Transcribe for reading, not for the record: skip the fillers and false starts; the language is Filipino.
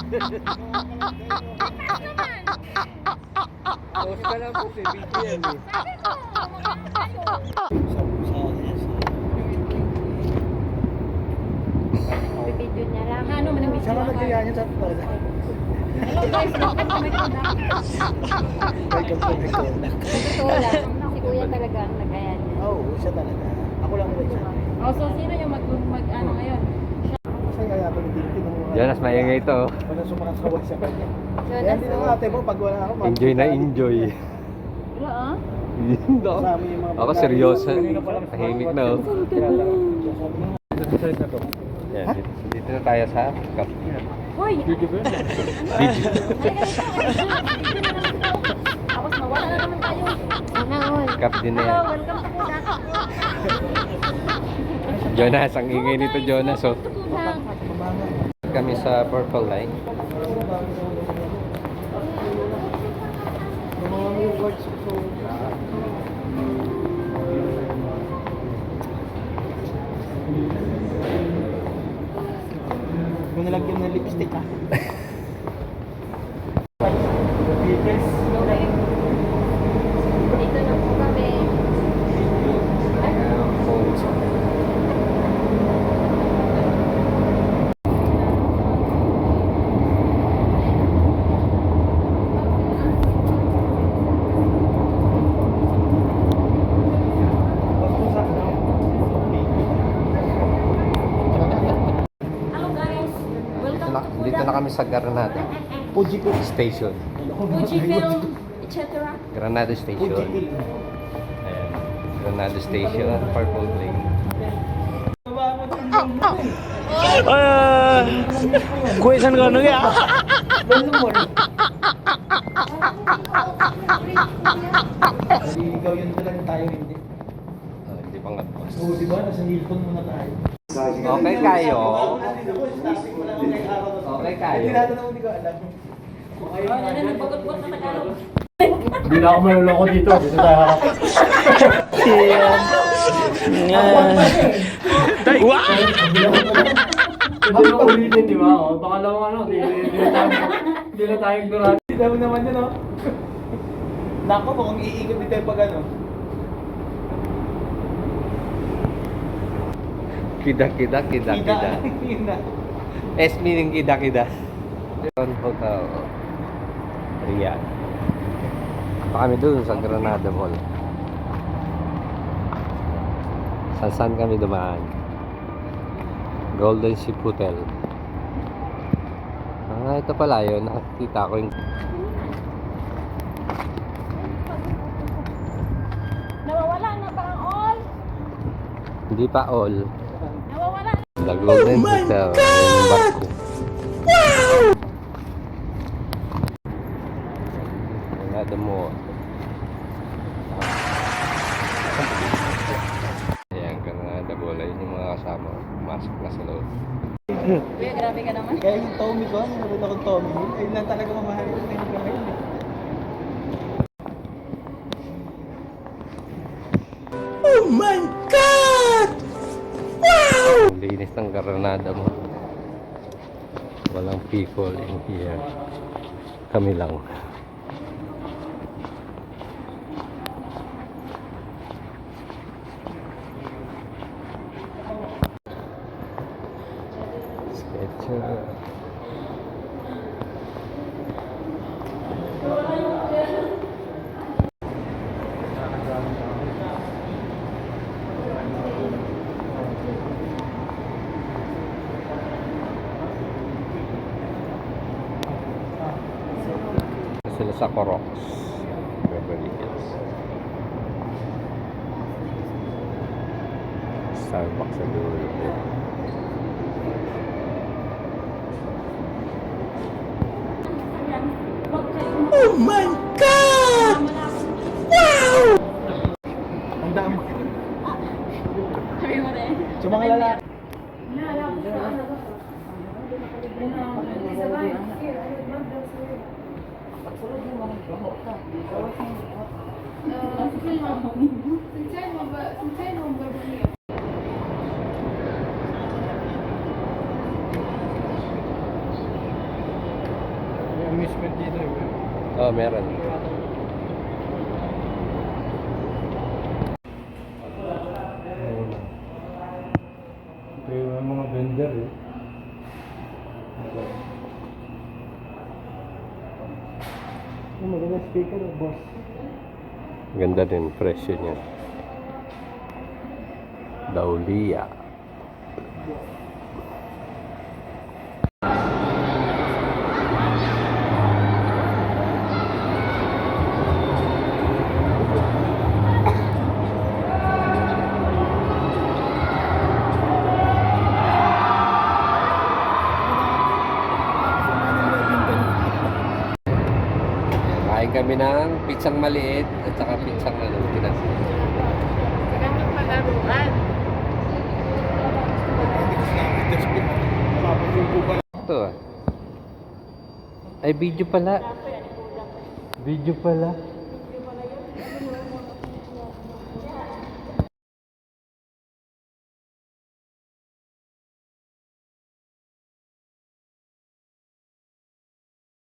Post ka lang po si BGM eh. Video niya lang. Ano man ang video? Sama nagkaya niya sa pala. Hello guys, welcome to my contact. Welcome to my contact. Totoo lang, si kuya talaga ang nagkaya niya. Oo, siya talaga. Ako lang naman siya. Oh, so sino yung ano ngayon? Masaya yata ng dito. Jonas, maingay ito. Wala sumakasaway sa kanya. Jonas, Kaya din ang ate mo, pag wala ako, Enjoy na enjoy. Wala ah? kasama yung mga Ako pagkain. seryoso. Kanina pa lang Tahimik na oh. Yan, dito na tayo sa cup. Hoy! Video. Tapos mawala na naman tayo. Sana all. Cup din na Hello, yan. welcome to Kuya. Jonas, ang ingay nito Jonas oh. Kuya. Kami sa Purple Line. Kung nilagyan ng lipstick ha. Dito na po kami. Hello guys, welcome to Dito na kami sa Granada Fujifilm. Station. Fujifilm, etc. Granada Station. Fujifilm. Ayan. Granada Station, Purple Lane. Question ko ano kaya? Ikaw yun talaga tayo hindi. Hindi pa nga. Oo, di ba? Nasa Hilton muna tayo. Okay kayo. Okay kayo. Hindi natin ako hindi ko alam. Nagbagot-bot na Tagalog. Hindi na ako maluloko dito. Dito tayo harap. Wow! Hindi na ulitin, di ba? O, pangalawang ano, hindi na tayo ignorante. Hindi naman naman yun, oh. Nako, mukhang iikot dito yung pag ano. Kida. Yun na. S meaning kida. Hotel Riyadh. Pa kami dun sa Granada Mall. Saan kami dumaan? Golden Ship Hotel. Ito pala yun. Nakakita ko yung Nawawala na parang all. hindi pa all. Nawawala na. The Golden Hotel. Ayan yung barko. Granada Mall. Ayan, Granada Mall. Ayun yung mga kasama. Pumasok na sa loob. Kuya, grabe ka naman. Kaya yung Tommy ko, naroon akong Tommy. Ayun lang talaga mamahal ko na yung gawin. Oh my God! Wow! Ang linis ng Granada mo. Walang people in here. Kami lang. Sketcher. Sila sa Corox, Beverly Hills. Starbucks sa dulo. Oh my God! Wow! Ang dami. Sabi mo rin. Sa mga lalaki. basement dito eh. Oh, meron. Ito yung mga vendor eh. Yung magandang speaker boss. Ganda din, presyo niya. Daulia. Kain kami ng pizzang maliit at saka pizzang ano, tinas. Magandang palaruan. Ito ah. Ay, video pala. Video pala.